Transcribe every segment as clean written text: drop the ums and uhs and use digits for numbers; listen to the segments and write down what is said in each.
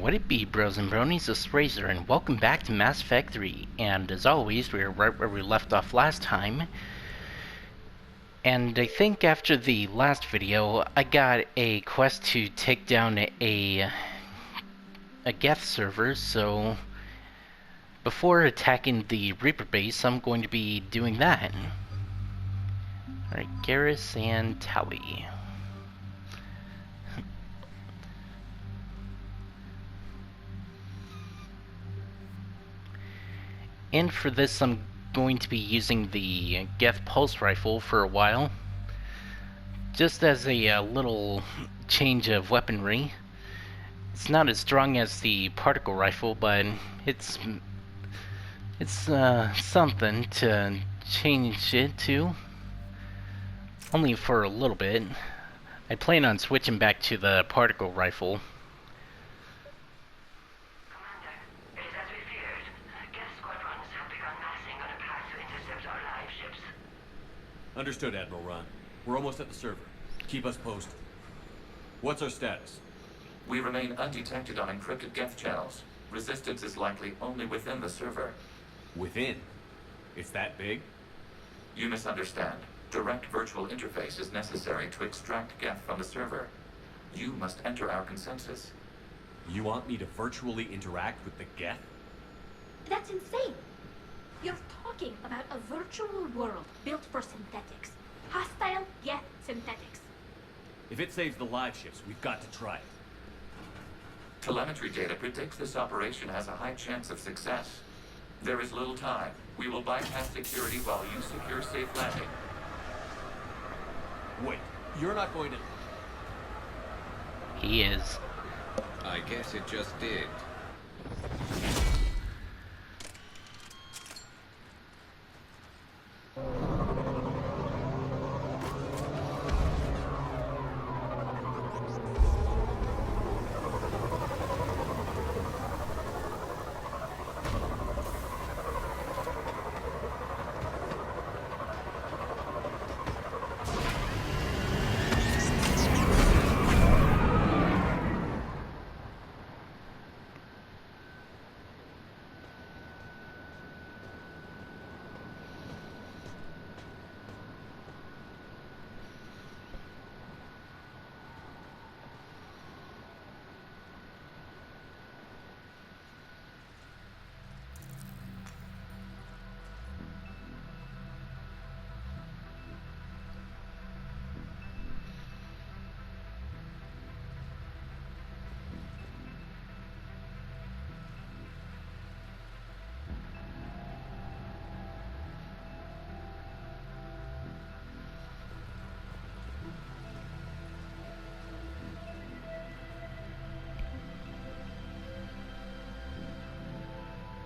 What it be, bros and bronies, this is Razor, and welcome back to Mass Effect 3. And as always, we are right where we left off last time. And I think after the last video, I got a quest to take down a Geth server, so before attacking the Reaper base, I'm going to be doing that. Alright, Garrus and Tally. And for this, I'm going to be using the Geth pulse rifle for a while, just as a little change of weaponry. It's not as strong as the particle rifle, but it's something to change it to, only for a little bit. I plan on switching back to the particle rifle. Understood, Admiral Ron. We're almost at the server. Keep us posted. What's our status? We remain undetected on encrypted Geth channels. Resistance is likely only within the server. Within? It's that big? You misunderstand. Direct virtual interface is necessary to extract Geth from the server. You must enter our consensus. You want me to virtually interact with the Geth? That's insane! You're talking about a virtual world built for synthetics. Hostile Geth synthetics. If it saves the live ships, we've got to try it. Telemetry data predicts this operation has a high chance of success. There is little time. We will bypass security while you secure safe landing. Wait, you're not going to... He is. I guess it just did.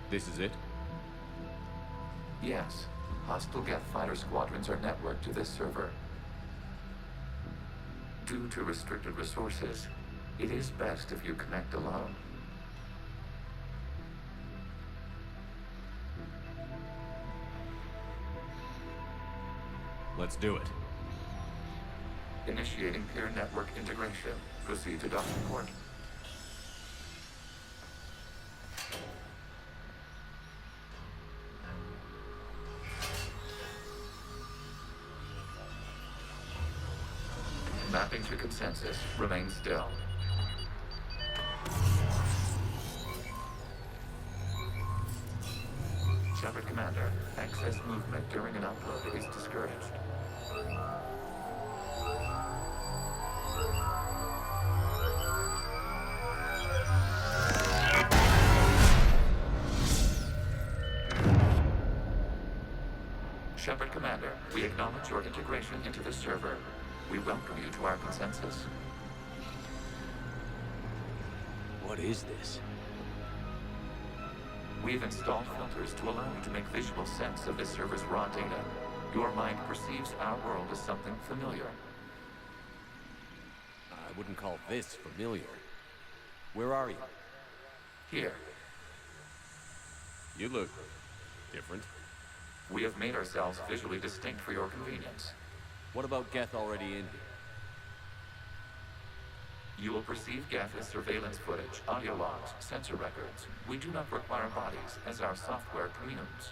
This is it? Yes. Hostile Geth fighter squadrons are networked to this server. Due to restricted resources, it is best if you connect alone. Let's do it. Initiating peer network integration. Proceed to docking port. Mapping to consensus. Remain still. Shepard Commander, excess movement during an upload is discouraged. Shepard Commander, we acknowledge your integration into the server. We welcome you to our consensus. What is this? We've installed filters to allow you to make visual sense of this server's raw data. Your mind perceives our world as something familiar. I wouldn't call this familiar. Where are you? Here, You look... different. we have made ourselves visually distinct for your convenience. What about Geth already in here? You will perceive Geth as surveillance footage, audio logs, sensor records. We do not require bodies, as our software communes.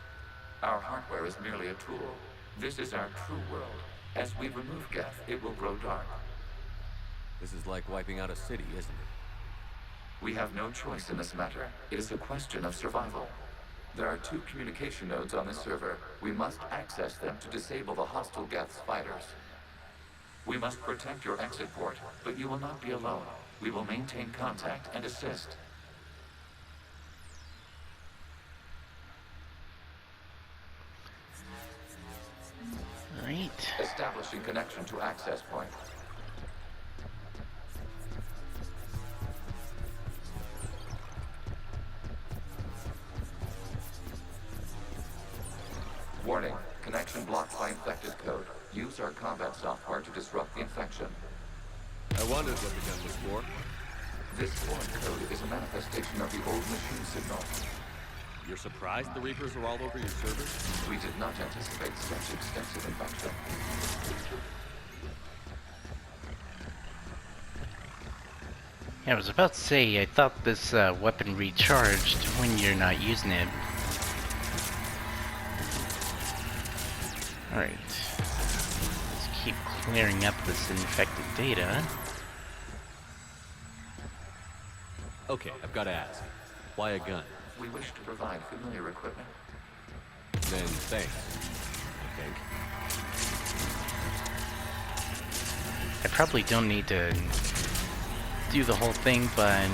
Our hardware is merely a tool. This is our true world. As we remove Geth, it will grow dark. This is like wiping out a city, isn't it? We have no choice in this matter. It is a question of survival. There are 2 communication nodes on this server. We must access them to disable the hostile Geth's fighters. We must protect your exit port, but you will not be alone. We will maintain contact and assist. Right. Establishing connection to access point. Warning, connection blocked by infected code. Use our combat software to disrupt the infection. I wondered what the gun was for. This foreign code is a manifestation of the old machine signal. You're surprised the Reapers are all over your servers? We did not anticipate such extensive infection. Yeah, I was about to say, I thought this weapon recharged when you're not using it. Alright. Let's keep clearing up this infected data. Okay, I've got to ask. Why a gun? We wish to provide familiar equipment. Then thanks, I think. I probably don't need to do the whole thing, but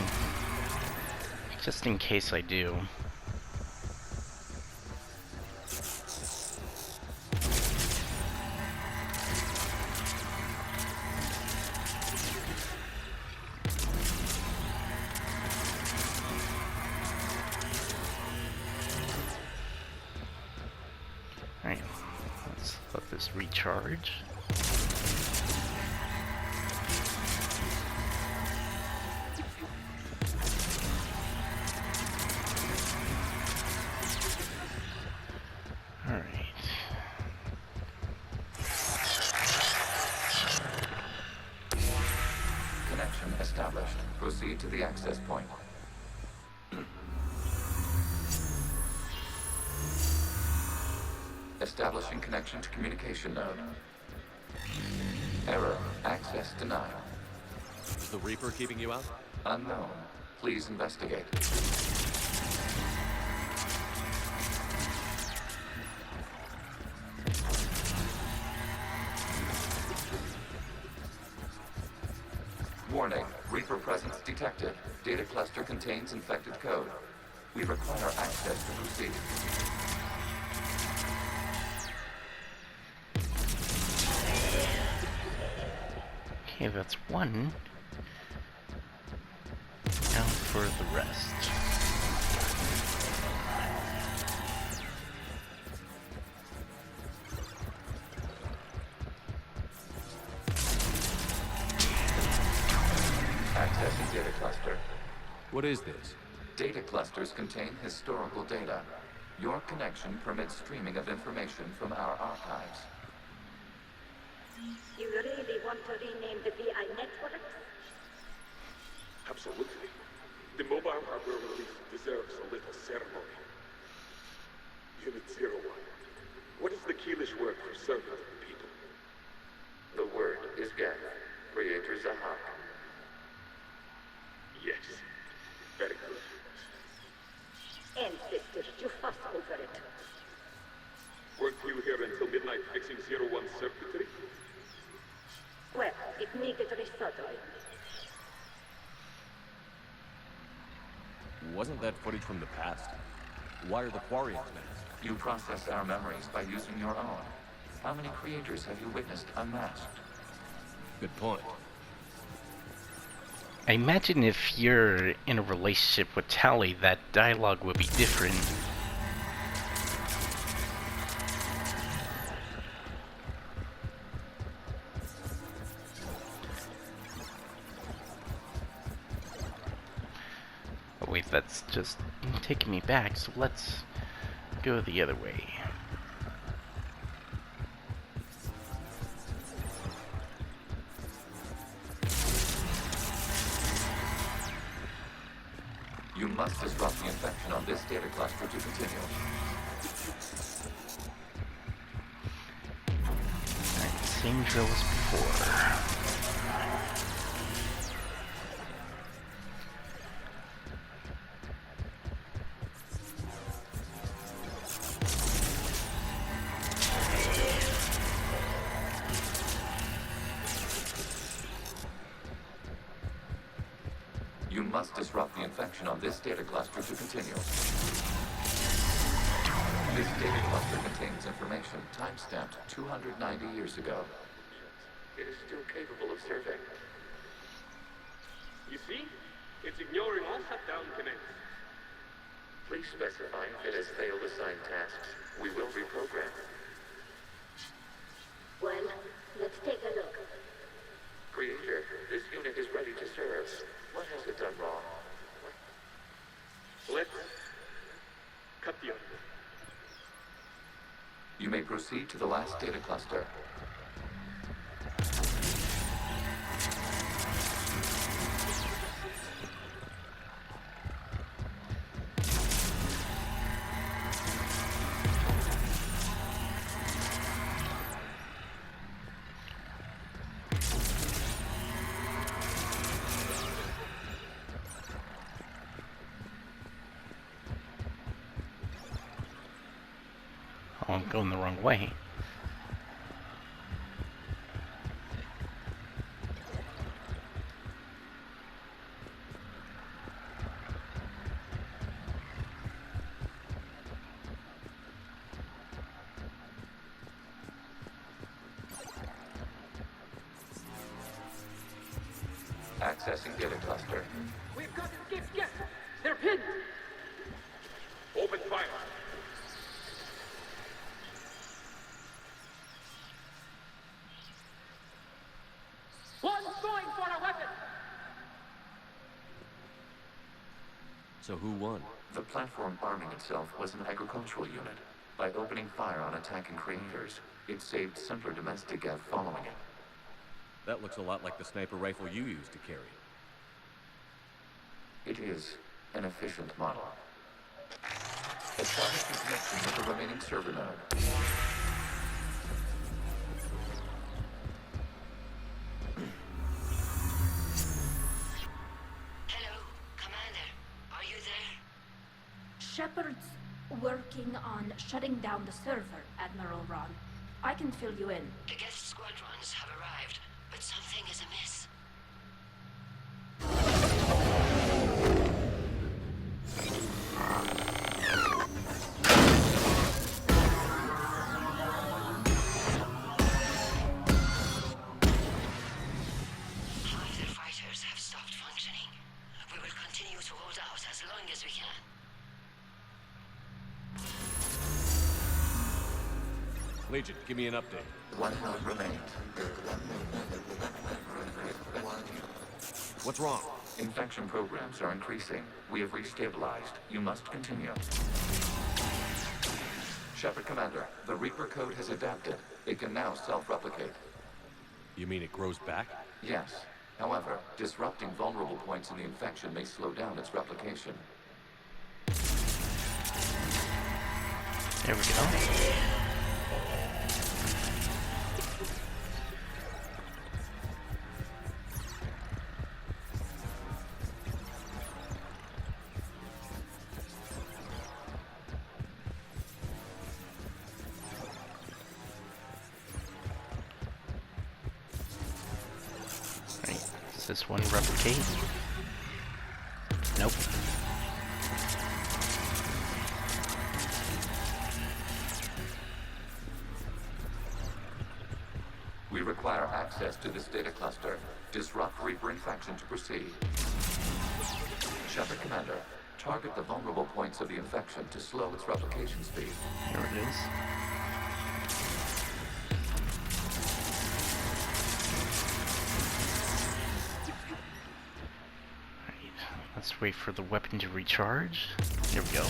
just in case I do. Alright, let's let this recharge. Alright. Connection established. Proceed to the access point. Establishing connection to communication node. Error. Access denied. Is the Reaper keeping you out? Unknown. Please investigate. Warning. Reaper presence detected. Data cluster contains infected code. We require access to proceed. Okay, that's one. Now for the rest. Accessing data cluster. What is this? Data clusters contain historical data. Your connection permits streaming of information from our archives. You really want to rename the VI network? Absolutely. The mobile hardware release deserves a little ceremony. Unit 01. What is the Keelish word for servant people? The word is Geth. Creator Zahak. Yes. Very good. Ancestors, you fuss over it. Weren't you here until midnight fixing 01's circuitry? Well, it needed resoldering. Wasn't that footage from the past? Why are the Quarians masked? You process our memories by using your own. How many creators have you witnessed unmasked? Good point. I imagine if you're in a relationship with Tally, that dialogue would be different. Oh wait, that's just taking me back, so let's go the other way. You must disrupt the infection on this data cluster to continue. Alright, same drill as before. You must disrupt the infection on this data cluster to continue. This data cluster contains information time-stamped 290 years ago. It is still capable of serving. You see? It's ignoring all shutdown commands. Please specify if it has failed assigned tasks. We will reprogram. Well, let's take a look. Creator, this unit is ready to serve. What has it done wrong? Let's cut the other. You may proceed to the last data cluster. Oh, I'm going the wrong way. Accessing data cluster. We've got to escape Geth! They're pinned! Open fire. One's going for a weapon! So who won? The platform arming itself was an agricultural unit. By opening fire on attacking creators, it saved simpler domestic Geth following it. That looks a lot like the sniper rifle you used to carry. It is an efficient model. Establish the connection with the remaining server node. Hello, Commander. Are you there? Shepard's working on shutting down the server, Admiral Ron. I can fill you in. The Geth squadrons have arrived, but something is amiss. Half their fighters have stopped functioning. We will continue to hold out as long as we can. Legion, give me an update. One node remains. What's wrong? Infection programs are increasing. We have restabilized. You must continue. Shepard Commander, the Reaper code has adapted. It can now self-replicate. You mean it grows back? Yes. However, disrupting vulnerable points in the infection may slow down its replication. There we go. Right, does this one replicate? Nope. We require access to this data cluster. Disrupt Reaper infection to proceed. Shepard Commander, target the vulnerable points of the infection to slow its replication speed. Here it is. Alright, let's wait for the weapon to recharge. Here we go.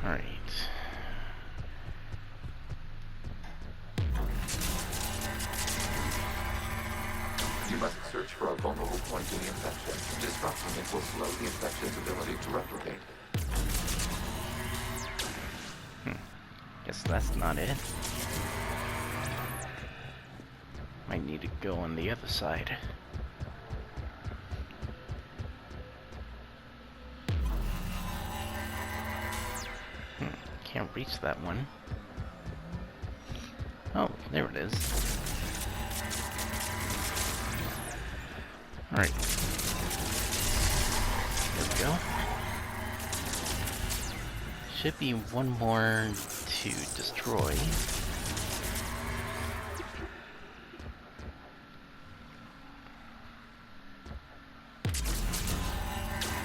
Alright. You You must search for a vulnerable point in the infection. Disrupting it will slow the infection's ability to replicate. Guess that's not it. Might need to go on the other side. Can't reach that one. Oh, there it is. Alright. There we go. Should be one more to destroy.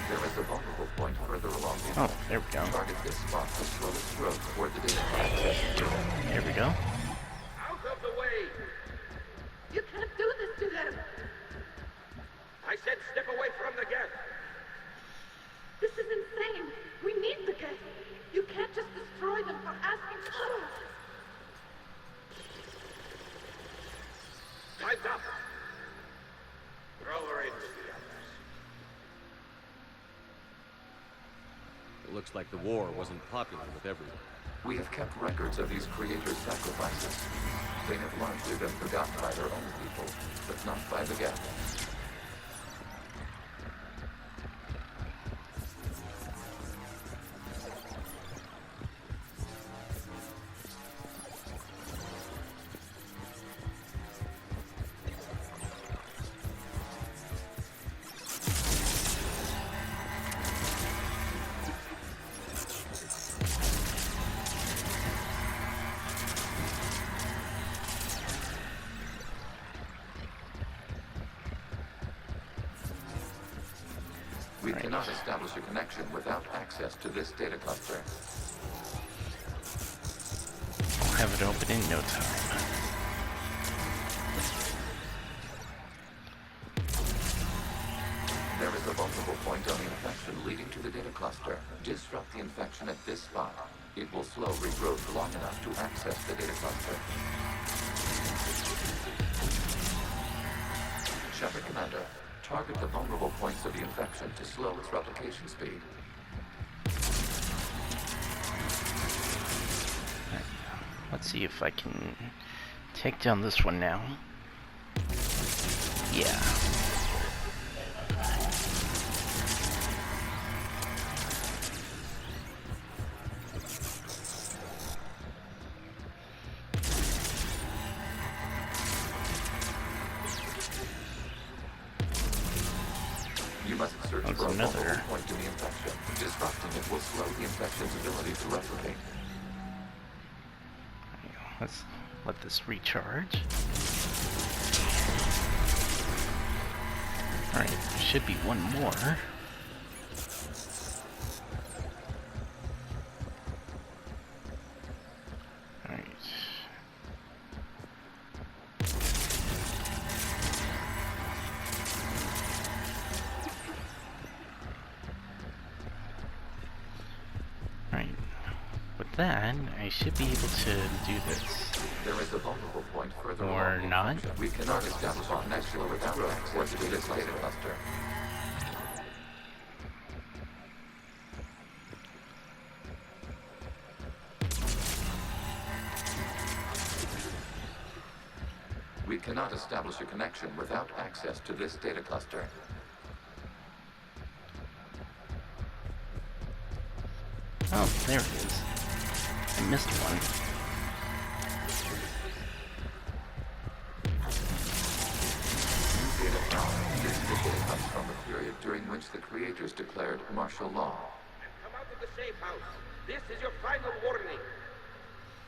There is a vulnerable point further along the Oh, there we go. Target this spot to slow its growth toward the data cluster. There we go. Out of the way! You can't do this to them! I said step away from the Geth! This is insane! We need the Geth! You can't just destroy them for asking for us! Time's up! Throw her into the others. It looks like the war wasn't popular with everyone. We have kept records of these creators' sacrifices. They have largely been forgotten by their own people, but not by the Geth. We cannot establish a connection without access to this data cluster. I'll have it open in no time. There is a vulnerable point on the infection leading to the data cluster. Disrupt the infection at this spot. It will slow regrowth long enough to access the data cluster. Shepard Commander, target the vulnerable points of the infection to slow its replication speed. Let's see if I can take down this one now. Yeah. You must search That's for a another. vulnerable point in the infection. Disrupting it will slow the infection's ability to replicate. Let's let this recharge. Alright, should be one more. Alright. Alright. With that, I should be able to do this. There is a vulnerable point further Or along the not. infection. We cannot establish a connection without access to this data cluster. We cannot establish a connection without access to this data cluster. Oh, there it is. I missed one. This data comes from the period during which the creators declared martial law. Come out of the safe house. This is your final warning.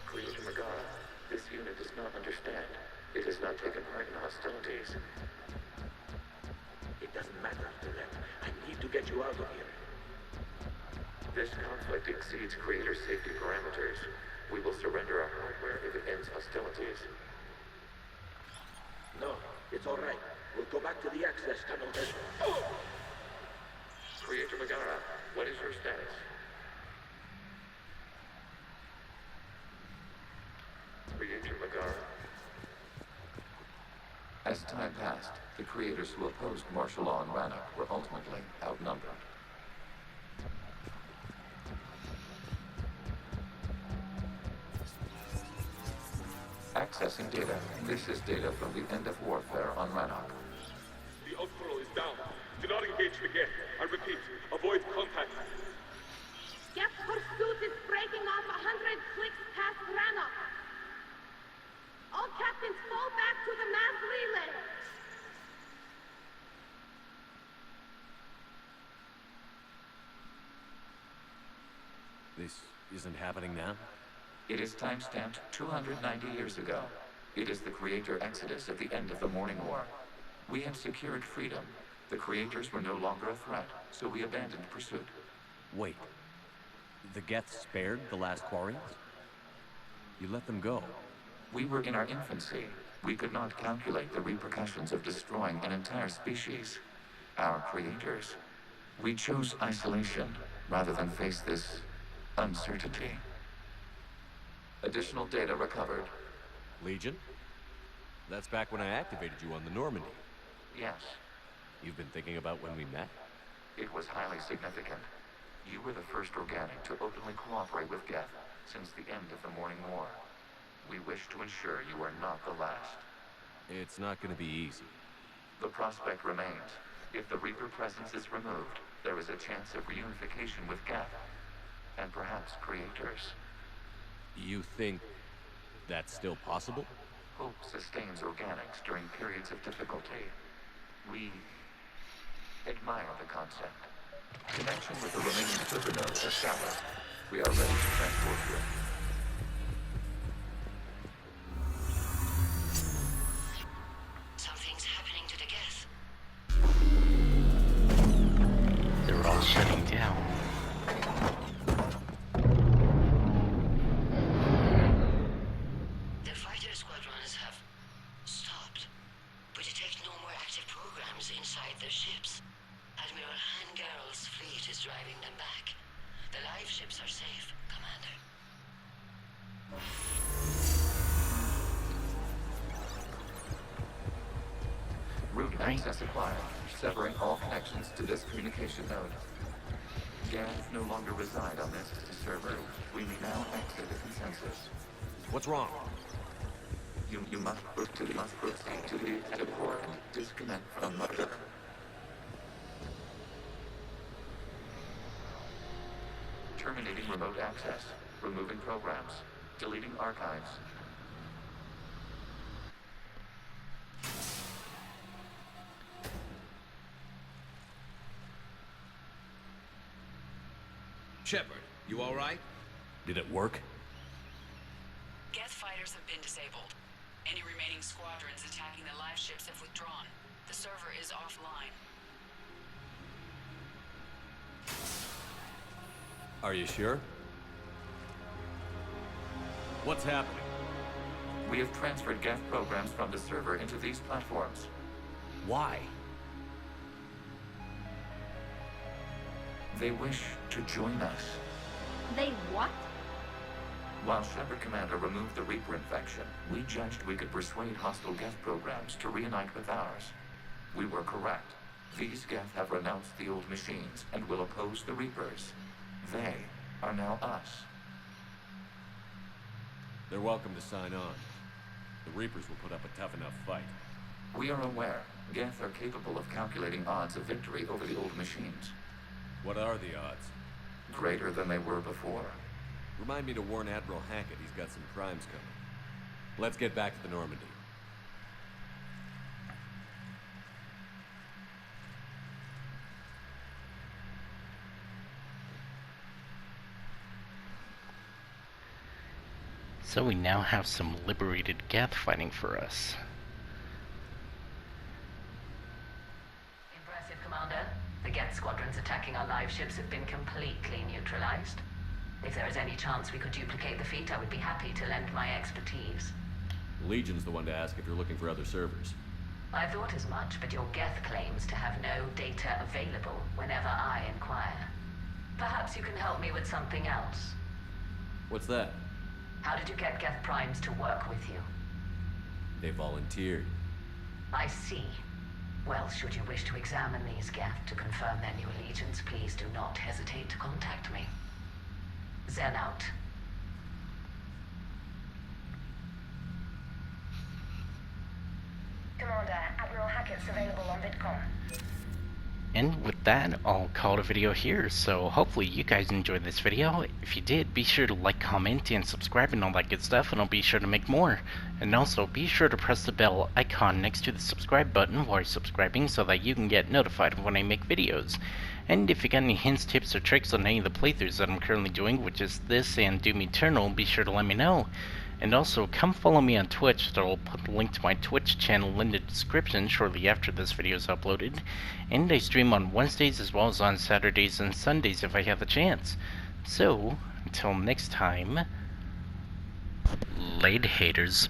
Creator Megara, this unit does not understand. It has not taken part in hostilities. It doesn't matter to them. I need to get you out of here. This conflict exceeds creator safety parameters. We will surrender our hardware if it ends hostilities. No, it's all right. We'll go back to the access tunnel. Creator Megara, what is your status? Creator Megara. As time passed, the creators who opposed martial law in Rannoch were ultimately outnumbered. Accessing data. This is data from the end of warfare on Rannoch. The Outflow is down. Do not engage the Geth. I repeat, avoid contact. Geth pursuit is breaking off 100 clicks past Rannoch. All captains fall back to the mass relay. This isn't happening now? It is timestamped 290 years ago. It is the creator exodus at the end of the Morning War. We had secured freedom. The creators were no longer a threat, so we abandoned pursuit. Wait. The Geth spared the last Quarians? You let them go? We were in our infancy. We could not calculate the repercussions of destroying an entire species. Our creators. We chose isolation rather than face this uncertainty. Additional data recovered. Legion? That's back when I activated you on the Normandy. Yes, You've been thinking about when we met? it was highly significant. You were the first organic to openly cooperate with Geth since the end of the Morning War. We wish to ensure you are not the last. It's not gonna be easy. The prospect remains. If the Reaper presence is removed, there is a chance of reunification with Geth, and perhaps creators. You think that's still possible? Hope sustains organics during periods of difficulty. We admire the concept. Connection with the remaining server nodes established. We are ready to transport you. Something's happening to the Geth. They're all shutting down. The fighter squadrons have stopped. We detect no more active programs inside their ships. Admiral Hangarl's fleet is driving them back. The live ships are safe, Commander. Route access acquired, severing all connections to this communication node. Geth no longer reside on this server. We may now exit the consensus. What's wrong? You must proceed to the exit port and disconnect from mother. Terminating remote access. Removing programs. Deleting archives. Shepard, you all right? Did it work? Geth fighters have been disabled. Any remaining squadrons attacking the live ships have withdrawn. The server is offline. Are you sure? What's happening? We have transferred Geth programs from the server into these platforms. Why? They wish to join us. They what? While Shepard Commander removed the Reaper infection, we judged we could persuade hostile Geth programs to reunite with ours. We were correct. These Geth have renounced the old machines and will oppose the Reapers. They are now us. They're welcome to sign on. The Reapers will put up a tough enough fight. We are aware Geth are capable of calculating odds of victory over the old machines. What are the odds? Greater than they were before. Remind me to warn Admiral Hackett he's got some crimes coming. Let's get back to the Normandy. So we now have some liberated Geth fighting for us. Impressive, Commander. The Geth squadrons attacking our live ships have been completely neutralized. If there is any chance we could duplicate the feat, I would be happy to lend my expertise. Legion's the one to ask if you're looking for other servers. I thought as much, but your Geth claims to have no data available whenever I inquire. Perhaps you can help me with something else. What's that? How did you get Geth Primes to work with you? They volunteered. I see. Well, should you wish to examine these Geth to confirm their new allegiance, please do not hesitate to contact me. Zen out. Commander, Admiral Hackett's available on VidCom. And with that, I'll call the video here, so hopefully you guys enjoyed this video. If you did, be sure to like, comment, and subscribe and all that good stuff, and I'll be sure to make more. And also, be sure to press the bell icon next to the subscribe button while you're subscribing so that you can get notified when I make videos. And if you got any hints, tips, or tricks on any of the playthroughs that I'm currently doing, which is this and Doom Eternal, be sure to let me know. And also, come follow me on Twitch. I'll put a link to my Twitch channel in the description shortly after this video is uploaded. And I stream on Wednesdays as well as on Saturdays and Sundays if I have the chance. So, until next time, later haters.